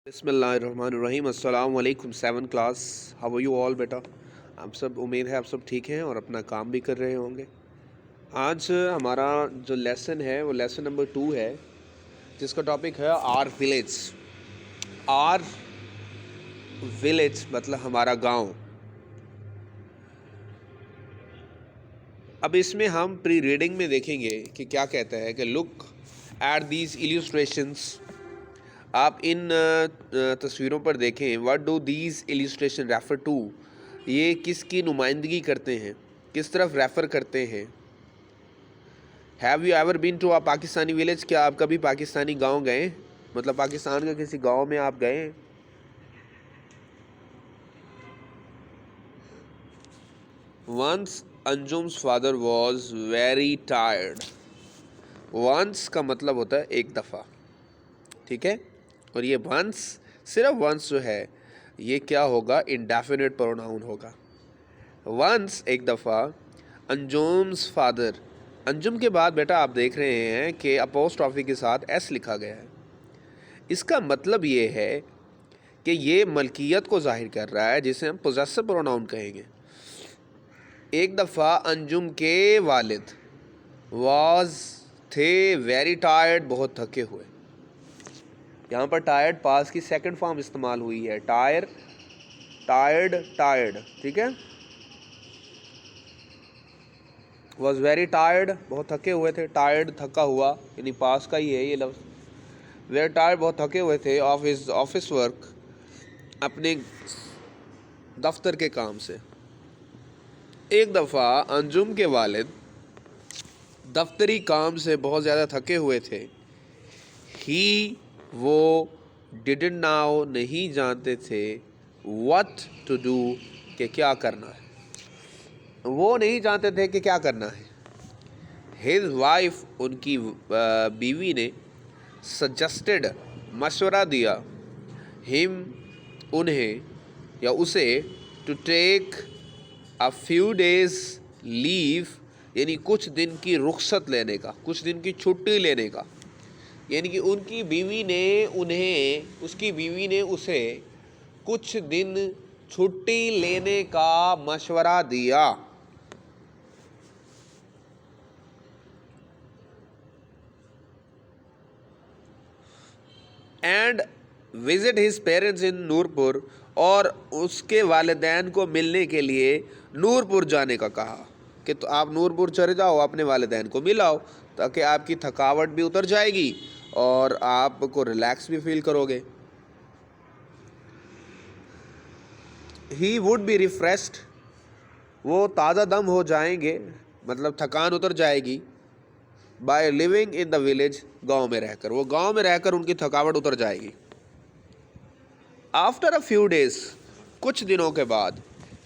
بسم اللہ الرحمن الرحیم. السلام علیکم 7 class. How are you all بیٹا؟ آپ سب امید ہے آپ سب ٹھیک ہیں اور اپنا کام بھی کر رہے ہوں گے. آج ہمارا جو لیسن ہے وہ لیسن نمبر 2 ہے جس کا ٹاپک ہے آر ولیج. آر ولیج مطلب ہمارا گاؤں. اب اس میں ہم پری ریڈنگ میں دیکھیں گے کہ کیا کہتا ہے کہ لک ایٹ دیز ایلیوسٹریشنس. آپ ان تصویروں پر دیکھیں. What do these illustration refer to? یہ کس کی نمائندگی کرتے ہیں، کس طرف ریفر کرتے ہیں؟ Have you ever been to Pakistani village? کیا آپ کبھی پاکستانی گاؤں گئے؟ مطلب پاکستان کے کسی گاؤں میں آپ گئے؟ Once Anjum's father was very tired. Once کا مطلب ہوتا ہے ایک دفعہ، ٹھیک ہے؟ اور یہ ونس صرف ونس جو ہے یہ کیا ہوگا؟ انڈیفینٹ پروناؤن ہوگا. ونس ایک دفعہ انجم's فادر. انجم کے بعد بیٹا آپ دیکھ رہے ہیں کہ اپوسٹرافی کے ساتھ ایس لکھا گیا ہے. اس کا مطلب یہ ہے کہ یہ ملکیت کو ظاہر کر رہا ہے جسے ہم پوزیسو پروناؤن کہیں گے. ایک دفعہ انجم کے والد واز تھے ویری ٹائرڈ، بہت تھکے ہوئے. یہاں پر ٹائرڈ پاس کی سیکنڈ فارم استعمال ہوئی ہے. ٹائرڈ ٹھیک ہے. واز ویری ٹائرڈ، بہت تھکے ہوئے تھے. ٹائرڈ تھکا ہوا یعنی پاس کا ہی ہے یہ لفظ. ویری ٹائرڈ بہت تھکے ہوئے تھے. آف ہز آفس ورک، اپنے دفتر کے کام سے. ایک دفعہ انجم کے والد دفتری کام سے بہت زیادہ تھکے ہوئے تھے. وہ ڈیڈنٹ ناؤ نہیں جانتے تھے what to do کہ کیا کرنا ہے. وہ نہیں جانتے تھے کہ کیا کرنا ہے. his wife ان کی بیوی نے suggested مشورہ دیا him انہیں یا اسے to take a few days leave یعنی کچھ دن کی رخصت لینے کا، کچھ دن کی چھٹی لینے کا. یعنی کہ ان کی بیوی نے اس کی بیوی نے اسے کچھ دن چھٹی لینے کا مشورہ دیا. اینڈ وزٹ ہز پیرنٹس ان نورپور، اور اس کے والدین کو ملنے کے لیے نورپور جانے کا کہا کہ تو آپ نورپور چلے جاؤ، اپنے والدین کو ملاؤ تاکہ آپ کی تھکاوٹ بھی اتر جائے گی اور آپ کو ریلیکس بھی فیل کرو گے. ہی وڈ بی ریفریشڈ، وہ تازہ دم ہو جائیں گے، مطلب تھکان اتر جائے گی. By living in the village, گاؤں میں رہ کر، وہ گاؤں میں رہ کر ان کی تھکاوٹ اتر جائے گی. آفٹر اے فیو ڈیز، کچھ دنوں کے بعد،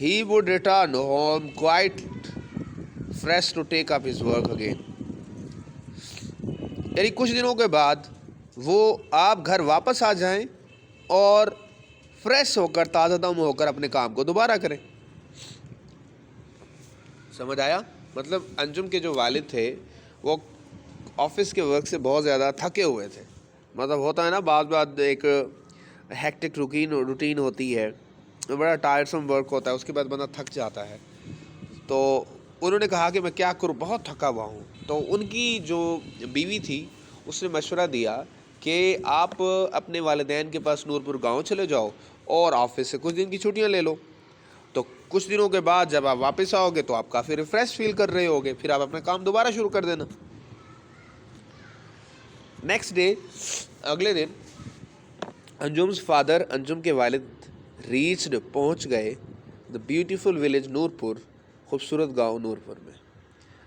he would return home quite fresh to take up his work again. یعنی کچھ دنوں کے بعد وہ آپ گھر واپس آ جائیں اور فریش ہو کر، تازہ دم ہو کر اپنے کام کو دوبارہ کریں. سمجھ آیا؟ مطلب انجم کے جو والد تھے وہ آفس کے ورک سے بہت زیادہ تھکے ہوئے تھے. مطلب ہوتا ہے نا بعض ایک ہیکٹک روٹین ہوتی ہے، بڑا ٹائرسم ورک ہوتا ہے، اس کے بعد بندہ تھک جاتا ہے. تو انہوں نے کہا کہ میں کیا کروں، بہت تھکا ہوا ہوں. تو ان کی جو بیوی تھی اس نے مشورہ دیا کہ آپ اپنے والدین کے پاس نورپور گاؤں چلے جاؤ اور آفس سے کچھ دن کی چھٹیاں لے لو. تو کچھ دنوں کے بعد جب آپ واپس آؤ گے تو آپ کافی ریفریش فیل کر رہے ہوگے، پھر آپ اپنا کام دوبارہ شروع کر دینا. نیکسٹ ڈے، اگلے دن، انجم's فادر، انجم کے والد، ریچڈ پہنچ گئے دا بیوٹیفل ولیج نورپور، خوبصورت گاؤں نورپور میں.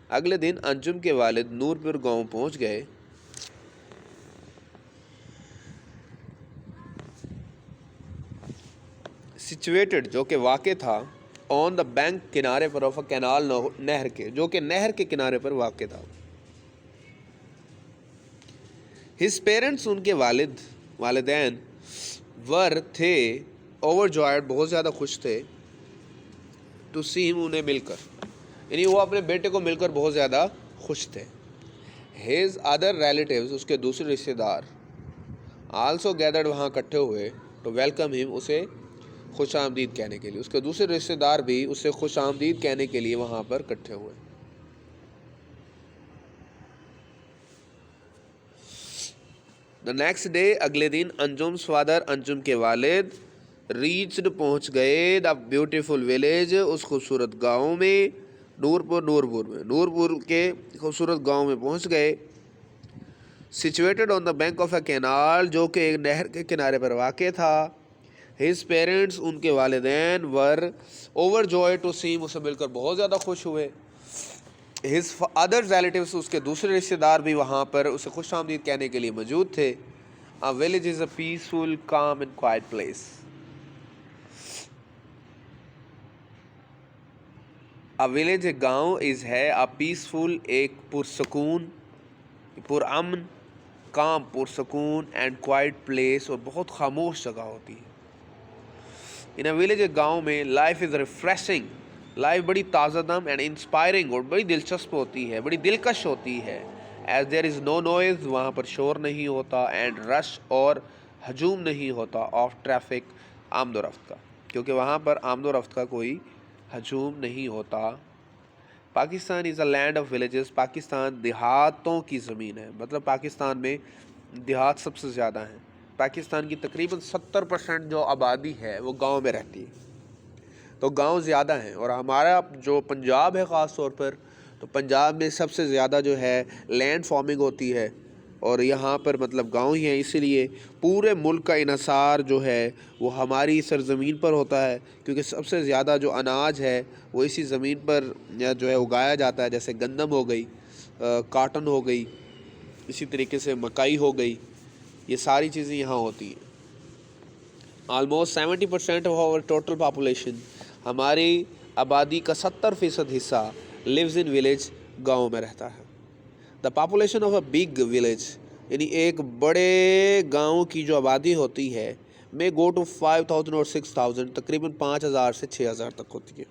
اگلے دن انجم کے والد نورپور گاؤں پہنچ گئے. سچویٹڈ جو کہ واقع تھا، آن دا بینک کنارے پر، آف اے کینال، نہر کے، جو کہ نہر کے کنارے پر واقع تھا. ہز پیرنٹس ان کے والدین ور تھے اوور جوائڈ، بہت زیادہ خوش تھے. ٹو سی ہم، انہیں مل کر، یعنی وہ اپنے بیٹے کو مل کر بہت زیادہ خوش تھے. ہز ادر ریلیٹیوز، اس کے دوسرے رشتے دار، آلسو گیدرڈ، وہاں اکٹھے ہوئے. ٹو ویلکم ہم، اسے خوش آمدید کہنے کے لیے. اس کے دوسرے رشتہ دار بھی اسے خوش آمدید کہنے کے لیے وہاں پر اکٹھے ہوئے. دا نیکسٹ ڈے، اگلے دن، انجم's فادر، انجم کے والد، ریچڈ پہنچ گئے، دا بیوٹیفل ولیج، اس خوبصورت گاؤں میں، نورپور کے خوبصورت گاؤں میں پہنچ گئے. Situated on the bank of a canal, جو کہ ایک نہر کے کنارے پر واقع تھا. ہز پیرنٹس، ان کے والدین، ور اوور جوائے ٹو سی، اسے مل کر بہت زیادہ خوش ہوئے. ہز ادر ریلیٹیوس، اس کے دوسرے رشتے دار بھی وہاں پر اسے خوش آمدید کہنے کے لیے موجود تھے. A village is a peaceful, calm and quiet place. A village، ایک گاؤں، is ہے a peaceful، ایک پرسکون، پرامن، calm، پرسکون، and quiet place، اور بہت خاموش جگہ ہوتی ہے. In a village، ایک گاؤں میں، life is refreshing، لائف بڑی تازہ دم اینڈ انسپائرنگ، اور بڑی دلچسپ ہوتی ہے، بڑی دلکش ہوتی ہے. As there is know noise, وہاں پر شور نہیں ہوتا. اینڈ رش، اور ہجوم نہیں ہوتا. آف ٹریفک، آمد و رفت کا، کیونکہ وہاں پر آمد و رفت کا کوئی ہجوم نہیں ہوتا. پاکستان از اے لینڈ آف ولیجز، پاکستان دیہاتوں کی زمین ہے. مطلب پاکستان میں دیہات سب سے زیادہ ہیں. پاکستان کی تقریباً 70% جو آبادی ہے وہ گاؤں میں رہتی ہے، تو گاؤں زیادہ ہیں. اور ہمارا جو پنجاب ہے خاص طور پر، تو پنجاب میں سب سے زیادہ جو ہے لینڈ فارمنگ ہوتی ہے، اور یہاں پر مطلب گاؤں ہی ہیں. اسی لیے پورے ملک کا انحصار جو ہے وہ ہماری سرزمین پر ہوتا ہے، کیونکہ سب سے زیادہ جو اناج ہے وہ اسی زمین پر جو ہے اگایا جاتا ہے. جیسے گندم ہو گئی، کاٹن ہو گئی، اسی طریقے سے مکئی ہو گئی، یہ ساری چیزیں یہاں ہوتی ہیں. Almost 70% of our total population, ہماری آبادی کا 70% حصہ لیوز ان ولیج، گاؤں میں رہتا ہے. The population of a big village, یعنی ایک بڑے گاؤں کی جو آبادی ہوتی ہے، میں گو ٹو 5000 اور 6000، تقریباً 5000 سے 6000 تک ہوتی ہے.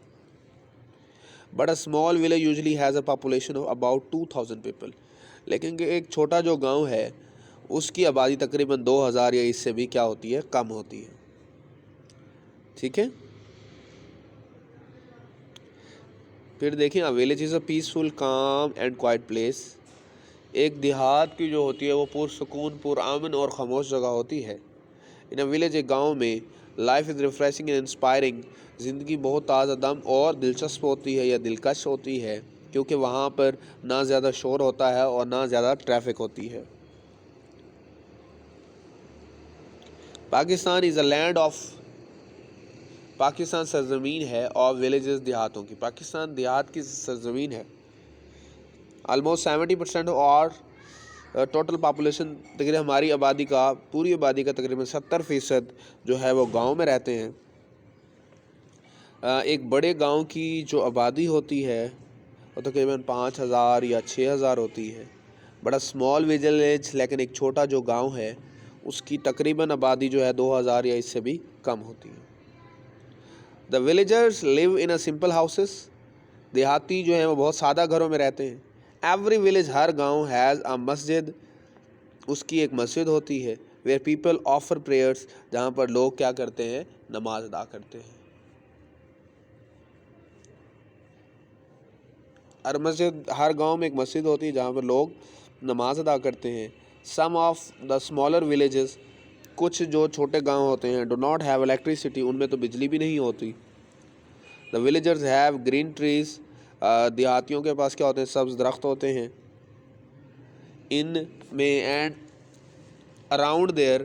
But a small village usually has a population of about 2000 people, لیکن ایک چھوٹا جو گاؤں ہے اس کی آبادی تقریباً 2000 یا اس سے بھی کیا ہوتی ہے، کم ہوتی ہے. ٹھیک ہے. پھر دیکھیں، village is a peaceful, calm and quiet place, ایک دیہات کی جو ہوتی ہے وہ پرسکون، پرامن اور خاموش جگہ ہوتی ہے. ان اے ولیج، ایک گاؤں میں، life is refreshing and inspiring, زندگی بہت تازہ دم اور دلچسپ ہوتی ہے یا دلکش ہوتی ہے، کیونکہ وہاں پر نہ زیادہ شور ہوتا ہے اور نہ زیادہ ٹریفک ہوتی ہے. پاکستان از اے لینڈ آف، پاکستان سرزمین ہے آف ولیجز، دیہاتوں کی. پاکستان دیہات کی سرزمین ہے. آلموسٹ 70% اور ٹوٹل پاپولیشن، تقریباً ہماری آبادی کا، پوری آبادی کا تقریباً 70% جو ہے وہ گاؤں میں رہتے ہیں. ایک بڑے گاؤں کی جو آبادی ہوتی ہے وہ تقریباً 5000 یا 6000 ہوتی ہے. بڑا اسمال ولیج، لیکن ایک چھوٹا جو گاؤں ہے اس کی تقریباً آبادی جو ہے 2000 یا اس سے بھی کم ہوتی ہے. دا ولیجرز لیو ان اے سمپل ہاؤسز، دیہاتی جو ہیں وہ بہت سادہ گھروں میں رہتے ہیں. ایوری ولیج، ہر گاؤں، ہیز اے مسجد، اس کی ایک مسجد ہوتی ہے. ویئر پیپل آفر پریئرس، جہاں پر لوگ کیا کرتے ہیں، نماز ادا کرتے ہیں. ہر مسجد، ہر گاؤں میں ایک مسجد ہوتی ہے جہاں پر لوگ نماز ادا کرتے ہیں. سم آف دا اسمالر ولیجز، کچھ جو چھوٹے گاؤں ہوتے ہیں، ڈو ناٹ ہیو الیکٹریسٹی، ان میں تو بجلی بھی نہیں ہوتی. دا ولیجرز ہیو گرین ٹریز، دیہاتیوں کے پاس کیا ہوتے ہیں، سبز درخت ہوتے ہیں. ان میں اینڈ اراؤنڈ دیئر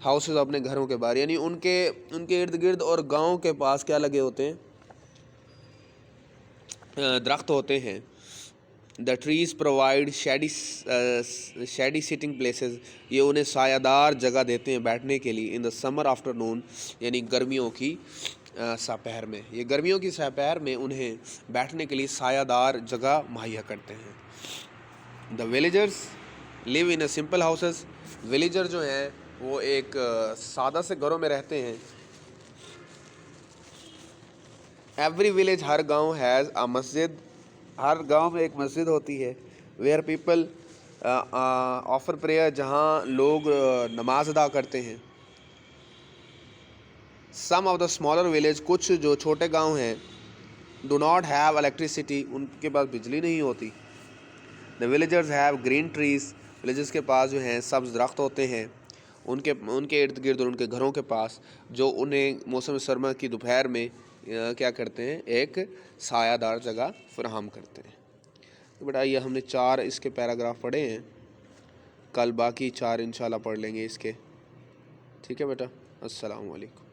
ہاؤسز، اپنے گھروں کے باہر، یعنی ان کے ارد گرد اور گاؤں کے پاس کیا لگے ہوتے ہیں، درخت ہوتے ہیں. The trees provide shady sitting places, یہ انہیں سایہ دار جگہ دیتے ہیں بیٹھنے کے لیے. ان دا سمر آفٹر نون، یعنی گرمیوں کی سپہر میں، یہ گرمیوں کی سپہر میں انہیں بیٹھنے کے لیے سایہ دار جگہ مہیا کرتے ہیں. دا ولیجرز لیو ان اے سمپل ہاؤسز، ولیجر جو ہیں وہ ایک سادہ سے گھروں میں رہتے ہیں. ایوری ولیج، ہر گاؤں، ہیز اے مسجد، ہر گاؤں میں ایک مسجد ہوتی ہے. ویئر پیپل آفر پریئر، جہاں لوگ نماز ادا کرتے ہیں. سم آف دا اسمالر ولیج، کچھ جو چھوٹے گاؤں ہیں، ڈو ناٹ ہیو الیکٹریسٹی، ان کے پاس بجلی نہیں ہوتی. دا ولیجرز ہیو گرین ٹریز، ولیجرز کے پاس جو ہیں سبز درخت ہوتے ہیں ان کے ارد گرد اور ان کے گھروں کے پاس، جو انہیں موسم سرما کی دوپہر میں کیا کرتے ہیں، ایک سایہ دار جگہ فراہم کرتے ہیں. تو بیٹا یہ ہم نے 4 اس کے پیراگراف پڑھے ہیں، کل باقی 4 انشاءاللہ پڑھ لیں گے اس کے. ٹھیک ہے بیٹا، السلام علیکم.